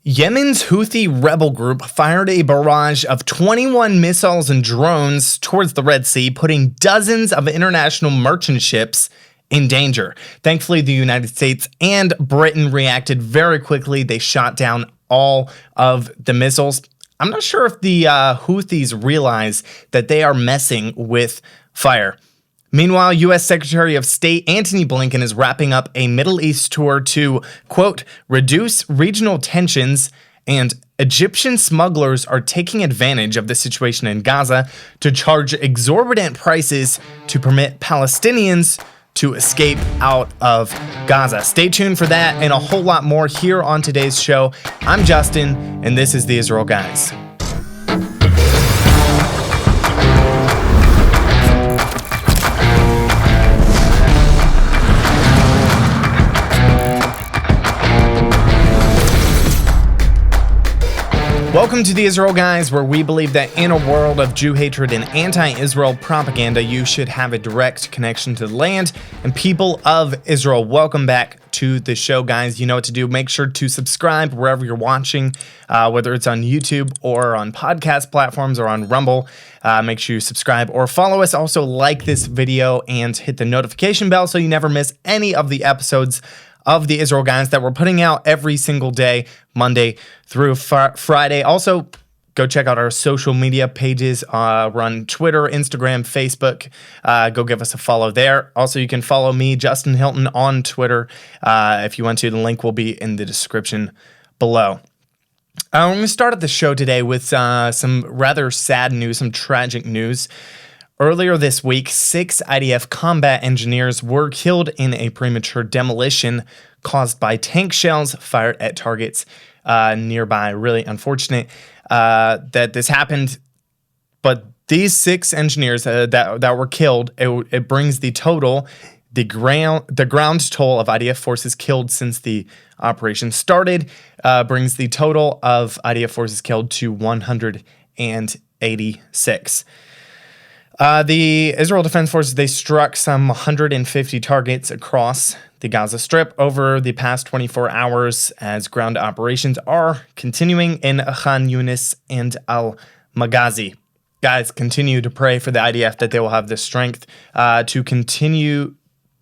Yemen's Houthi rebel group fired a barrage of 21 missiles and drones towards the Red Sea, putting dozens of international merchant ships in danger. Thankfully, the United States and Britain reacted very quickly. They shot down all of the missiles. I'm not sure if the Houthis realize that they are messing with fire. Meanwhile, U.S. Secretary of State Antony Blinken is wrapping up a Middle East tour to, quote, reduce regional tensions, and Egyptian smugglers are taking advantage of the situation in Gaza to charge exorbitant prices to permit Palestinians to escape out of Gaza. Stay tuned for that and a whole lot more here on today's show. I'm Justin, and this is the Israel Guys. Welcome to the Israel Guys, where we believe that in a world of Jew hatred and anti-Israel propaganda, you should have a direct connection to the land and people of Israel. Welcome back to the show, guys. You know what to do. Make sure to subscribe wherever you're watching, whether it's on YouTube or on podcast platforms or on Rumble. Make sure you subscribe or follow us. Also, like this video and hit the notification bell so you never miss any of the episodes of the Israel Guys that we're putting out every single day, Monday through Friday. Also, go check out our social media pages. We're on Twitter, Instagram, Facebook. Go give us a follow there. Also, you can follow me, Justin Hilton, on Twitter if you want to. The link will be in the description below. I'm going to start at the show today with some rather sad news, some tragic news. Earlier this week, 6 IDF combat engineers were killed in a premature demolition caused by tank shells fired at targets nearby. Really unfortunate that this happened, but these 6 engineers that were killed, it brings the total, the ground toll of IDF forces killed since the operation started, brings the total of IDF forces killed to 186. The Israel Defense Forces, they struck some 150 targets across the Gaza Strip over the past 24 hours as ground operations are continuing in Khan Yunis and Al-Maghazi. Guys, continue to pray for the IDF that they will have the strength to continue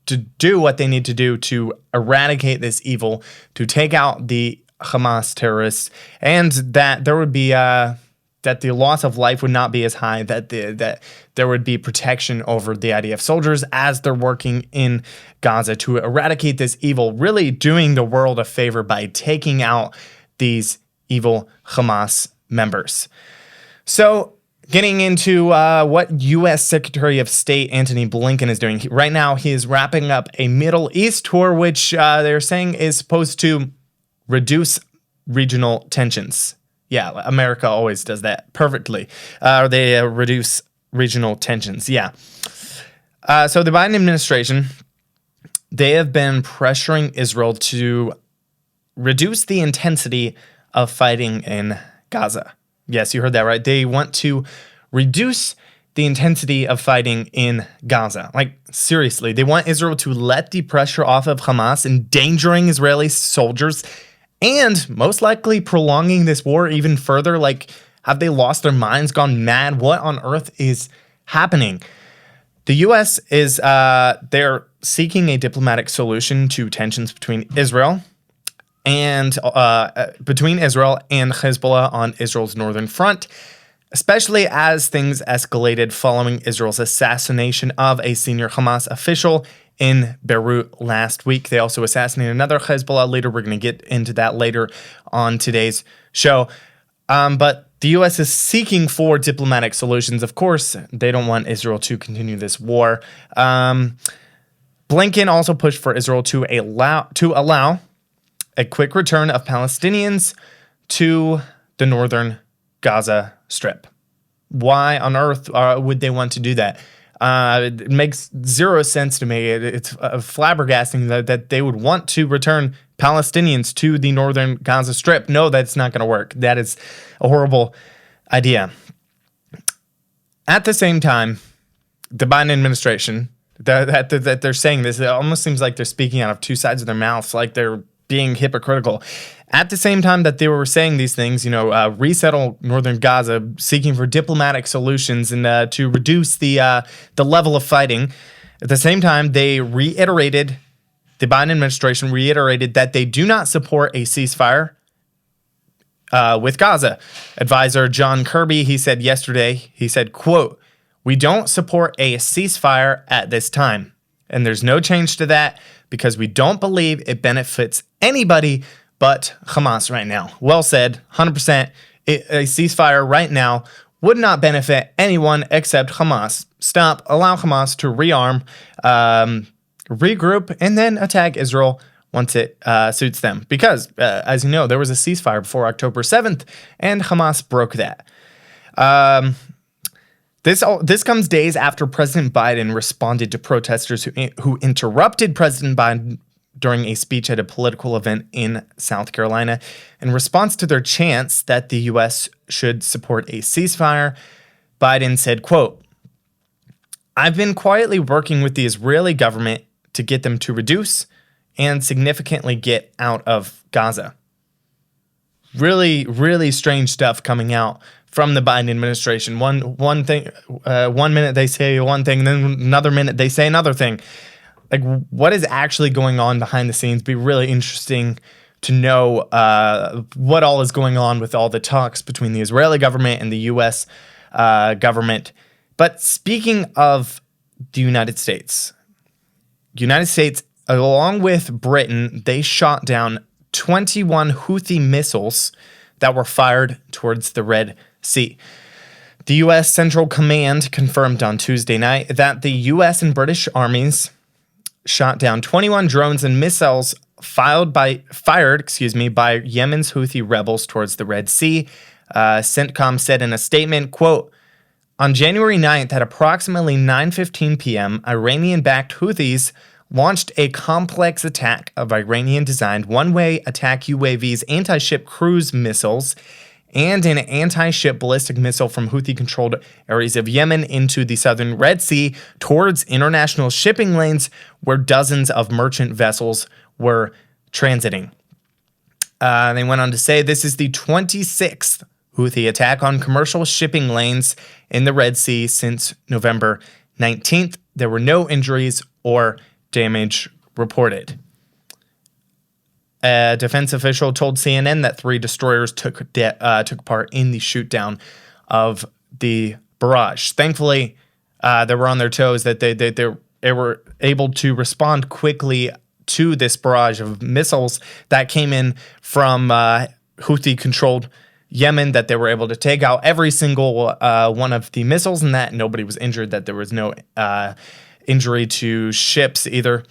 to do what they need to do to eradicate this evil, to take out the Hamas terrorists, and that there would be that the loss of life would not be as high, that there would be protection over the IDF soldiers as they're working in Gaza to eradicate this evil, really doing the world a favor by taking out these evil Hamas members. So getting into what U.S. Secretary of State Antony Blinken is doing. Right now, he is wrapping up a Middle East tour, which they're saying is supposed to reduce regional tensions. Yeah, America always does that perfectly. They reduce regional tensions. Yeah. So the Biden administration, they have been pressuring Israel to reduce the intensity of fighting in Gaza. Yes, you heard that right. They want to reduce the intensity of fighting in Gaza. Like, seriously, they want Israel to let the pressure off of Hamas, endangering Israeli soldiers, and most likely prolonging this war even further. Like, have they lost their minds, gone mad? What on earth is happening? The U.S. is, they're seeking a diplomatic solution to tensions between Israel and Hezbollah on Israel's northern front, especially as things escalated following Israel's assassination of a senior Hamas official in Beirut last week. They also assassinated another Hezbollah leader. We're going to get into that later on today's show. But the U.S. is seeking for diplomatic solutions. Of course, they don't want Israel to continue this war. Blinken also pushed for Israel to allow a quick return of Palestinians to the northern Gaza Strip. Why on earth would they want to do that? It makes zero sense to me. It's flabbergasting that they would want to return Palestinians to the northern Gaza Strip. No, that's not going to work. That is a horrible idea. At the same time, the Biden administration, that they're saying this, it almost seems like they're speaking out of two sides of their mouths, like they're being hypocritical. At the same time that they were saying these things, resettle northern Gaza, seeking for diplomatic solutions and to reduce the level of fighting. At the same time, the Biden administration reiterated that they do not support a ceasefire with Gaza. Advisor John Kirby, he said yesterday, quote, "We don't support a ceasefire at this time. And there's no change to that because we don't believe it benefits anybody but Hamas right now." Well said, 100%. A ceasefire right now would not benefit anyone except Hamas. Allow Hamas to rearm, regroup, and then attack Israel once it suits them. Because, as you know, there was a ceasefire before October 7th, and Hamas broke that. This comes days after President Biden responded to protesters who interrupted President Biden during a speech at a political event in South Carolina. In response to their chants that the U.S. should support a ceasefire, Biden said, quote, "I've been quietly working with the Israeli government to get them to reduce and significantly get out of Gaza." Really, really strange stuff coming out from the Biden administration. One minute they say one thing, then another minute they say another thing. Like, what is actually going on behind the scenes? Be really interesting to know what all is going on with all the talks between the Israeli government and the U.S. Government. But speaking of the United States, along with Britain, they shot down 21 Houthi missiles that were fired towards the Red Sea. The U.S. Central Command confirmed on Tuesday night that the U.S. and British armies shot down 21 drones and missiles fired by Yemen's Houthi rebels towards the Red Sea. CENTCOM said in a statement, quote, "On January 9th at approximately 9:15 p.m., Iranian-backed Houthis launched a complex attack of Iranian-designed one-way attack UAVs, anti-ship cruise missiles, and an anti-ship ballistic missile from Houthi-controlled areas of Yemen into the southern Red Sea towards international shipping lanes where dozens of merchant vessels were transiting." They went on to say this is the 26th Houthi attack on commercial shipping lanes in the Red Sea since November 19th. There were no injuries or damage reported. A defense official told CNN that 3 destroyers took part in the shootdown of the barrage. Thankfully, they were on their toes, that they were able to respond quickly to this barrage of missiles that came in from Houthi-controlled Yemen, that they were able to take out every single one of the missiles, and that nobody was injured, that there was no injury to ships either.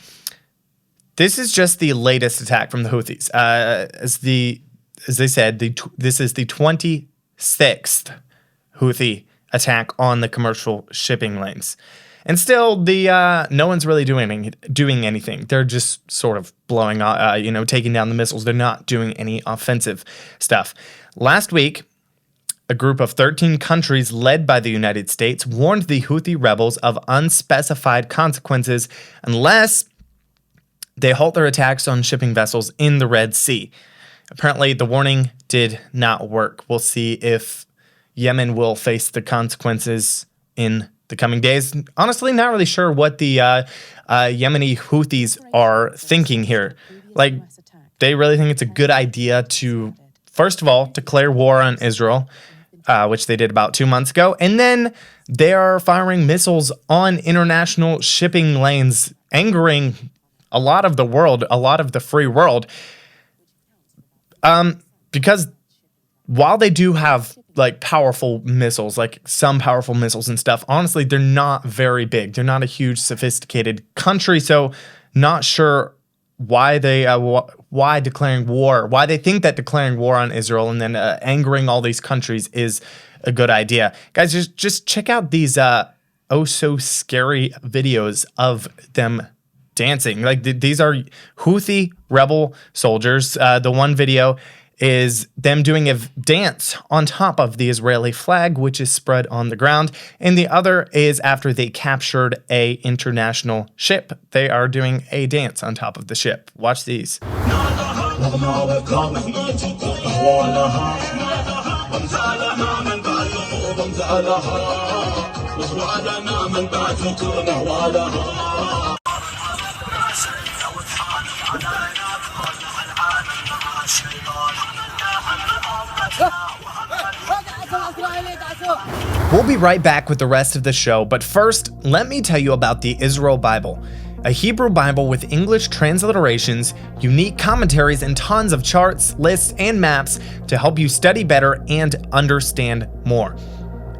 This is just the latest attack from the Houthis. As they said, this is the 26th Houthi attack on the commercial shipping lanes. And still, no one's really doing anything. They're just sort of blowing, taking down the missiles. They're not doing any offensive stuff. Last week, a group of 13 countries led by the United States warned the Houthi rebels of unspecified consequences unless they halt their attacks on shipping vessels in the Red Sea. Apparently, the warning did not work. We'll see if Yemen will face the consequences in the coming days. Honestly, not really sure what the Yemeni Houthis are thinking here. Like, they really think it's a good idea to, first of all, declare war on Israel, which they did about 2 months ago, and then they are firing missiles on international shipping lanes, angering a lot of the world, a lot of the free world. Because while they do have like powerful missiles, like some powerful missiles and stuff, honestly, they're not very big. They're not a huge, sophisticated country. So not sure why why declaring war, why they think that declaring war on Israel and then angering all these countries is a good idea. Guys, just check out these oh so scary videos of them dancing. Like these are Houthi rebel soldiers. The one video is them doing a dance on top of the Israeli flag, which is spread on the ground. And the other is after they captured a international ship. They are doing a dance on top of the ship. Watch these. We'll be right back with the rest of the show, but first, let me tell you about the Israel Bible, a Hebrew Bible with English transliterations, unique commentaries, and tons of charts, lists, and maps to help you study better and understand more.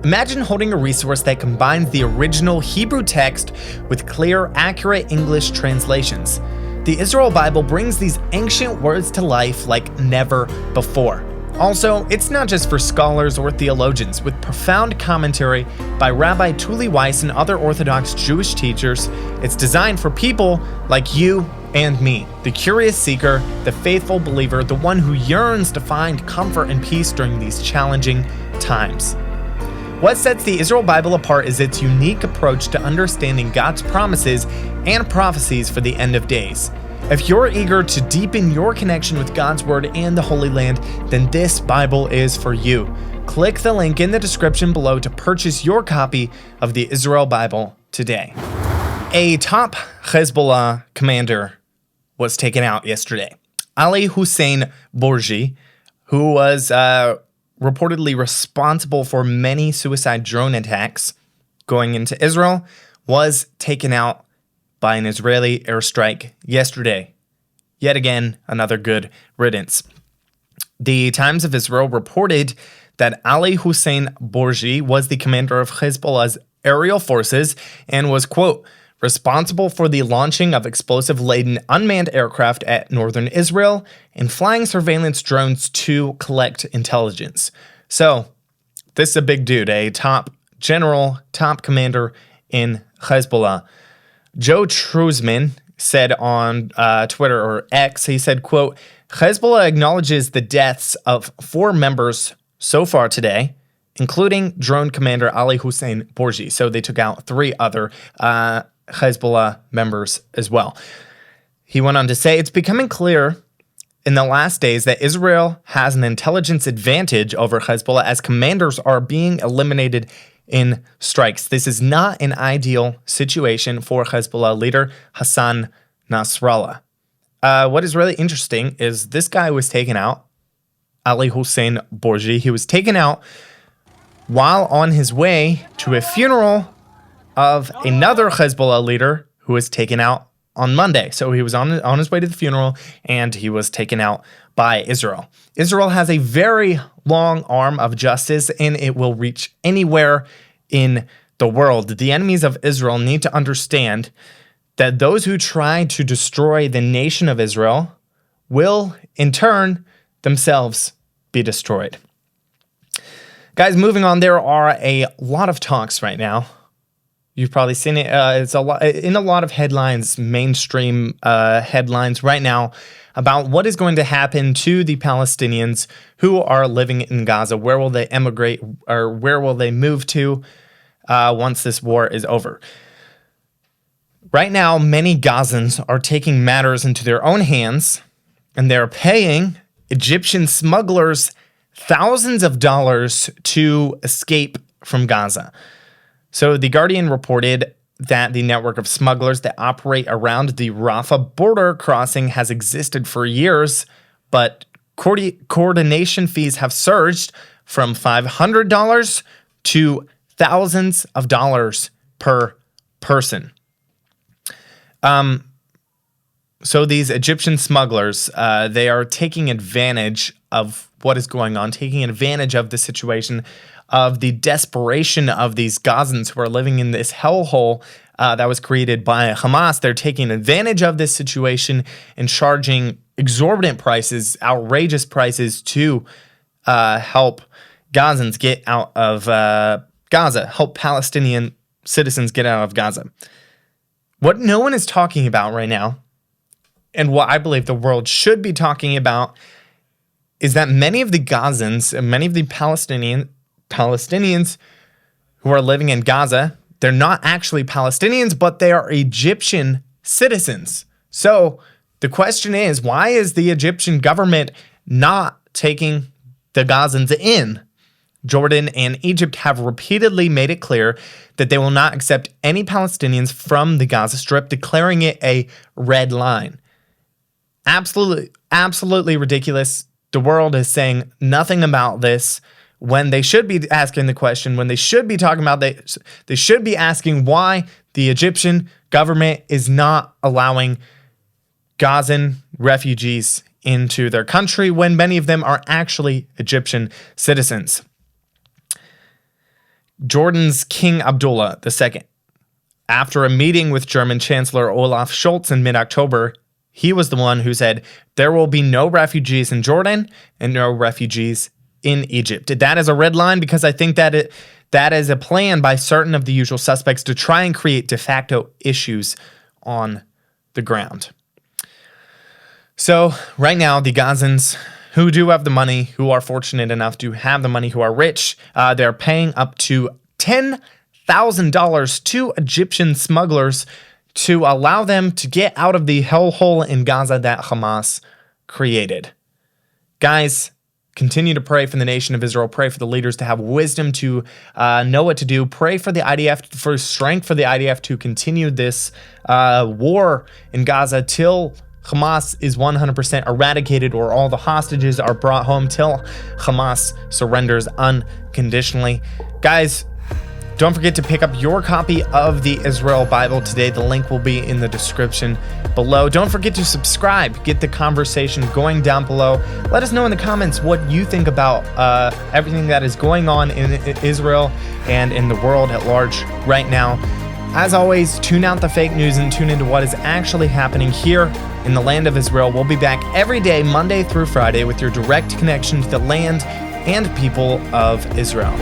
Imagine holding a resource that combines the original Hebrew text with clear, accurate English translations. The Israel Bible brings these ancient words to life like never before. Also, it's not just for scholars or theologians. With profound commentary by Rabbi Tuli Weiss and other Orthodox Jewish teachers, it's designed for people like you and me, the curious seeker, the faithful believer, the one who yearns to find comfort and peace during these challenging times. What sets the Israel Bible apart is its unique approach to understanding God's promises and prophecies for the end of days. If you're eager to deepen your connection with God's Word and the Holy Land, then this Bible is for you. Click the link in the description below to purchase your copy of the Israel Bible today. A top Hezbollah commander was taken out yesterday. Ali Hussein Bourgi, who was reportedly responsible for many suicide drone attacks going into Israel, was taken out by an Israeli airstrike yesterday. Yet again, another good riddance. The Times of Israel reported that Ali Hussein Bourgi was the commander of Hezbollah's aerial forces and was, quote, responsible for the launching of explosive-laden unmanned aircraft at northern Israel and flying surveillance drones to collect intelligence. So, this is a big dude, a top general, top commander in Hezbollah. Joe Truzman said on Twitter or X, he said, quote, Hezbollah acknowledges the deaths of 4 members so far today, including drone commander Ali Hussein Bourgi. So they took out 3 other Hezbollah members as well. He went on to say, it's becoming clear in the last days that Israel has an intelligence advantage over Hezbollah as commanders are being eliminated in strikes. This is not an ideal situation for Hezbollah leader Hassan Nasrallah. What is really interesting is this guy was taken out, Ali Hussein Bourgi. He was taken out while on his way to a funeral of another Hezbollah leader who was taken out on Monday. So he was on his way to the funeral and he was taken out by Israel. Israel has a very long arm of justice and it will reach anywhere in the world. The enemies of Israel need to understand that those who try to destroy the nation of Israel will, in turn, themselves be destroyed. Guys, moving on, there are a lot of talks right now. You've probably seen it. It's a lot in a lot of headlines, mainstream headlines right now about what is going to happen to the Palestinians who are living in Gaza. Where will they emigrate or where will they move to once this war is over? Right now, many Gazans are taking matters into their own hands and they're paying Egyptian smugglers thousands of dollars to escape from Gaza. So the Guardian reported that the network of smugglers that operate around the Rafah border crossing has existed for years, but coordination fees have surged from $500 to thousands of dollars per person. So these Egyptian smugglers, they are taking advantage of what is going on, taking advantage of the situation, of the desperation of these Gazans who are living in this hellhole that was created by Hamas. They're taking advantage of this situation and charging exorbitant prices, outrageous prices to help Gazans get out of Gaza, help Palestinian citizens get out of Gaza. What no one is talking about right now, and what I believe the world should be talking about, is that many of the Gazans and many of the Palestinians who are living in Gaza, they're not actually Palestinians, but they are Egyptian citizens. So The question is, why is the Egyptian government not taking the Gazans in? Jordan and Egypt have repeatedly made it clear that they will not accept any Palestinians from the Gaza Strip, declaring it a red line. Absolutely ridiculous. The world is saying nothing about this when they should be asking the question, when they should be talking about this. They should be asking why the Egyptian government is not allowing Gazan refugees into their country when many of them are actually Egyptian citizens. Jordan's King Abdullah II, after a meeting with German Chancellor Olaf Scholz in mid-October, he was the one who said there will be no refugees in Jordan and no refugees in Egypt. That is a red line because I think that is a plan by certain of the usual suspects to try and create de facto issues on the ground. So right now, the Gazans who do have the money, who are fortunate enough to have the money, who are rich, they're paying up to $10,000 to Egyptian smugglers to allow them to get out of the hellhole in Gaza that Hamas created. Guys, continue to pray for the nation of Israel. Pray for the leaders to have wisdom to know what to do. Pray for the IDF, for strength for the IDF to continue this war in Gaza till Hamas is 100% eradicated or all the hostages are brought home, till Hamas surrenders unconditionally. Guys, don't forget to pick up your copy of the Israel Bible today. The link will be in the description below. Don't forget to subscribe. Get the conversation going down below. Let us know in the comments what you think about everything that is going on in Israel and in the world at large right now. As always, tune out the fake news and tune into what is actually happening here in the land of Israel. We'll be back every day, Monday through Friday, with your direct connection to the land and people of Israel.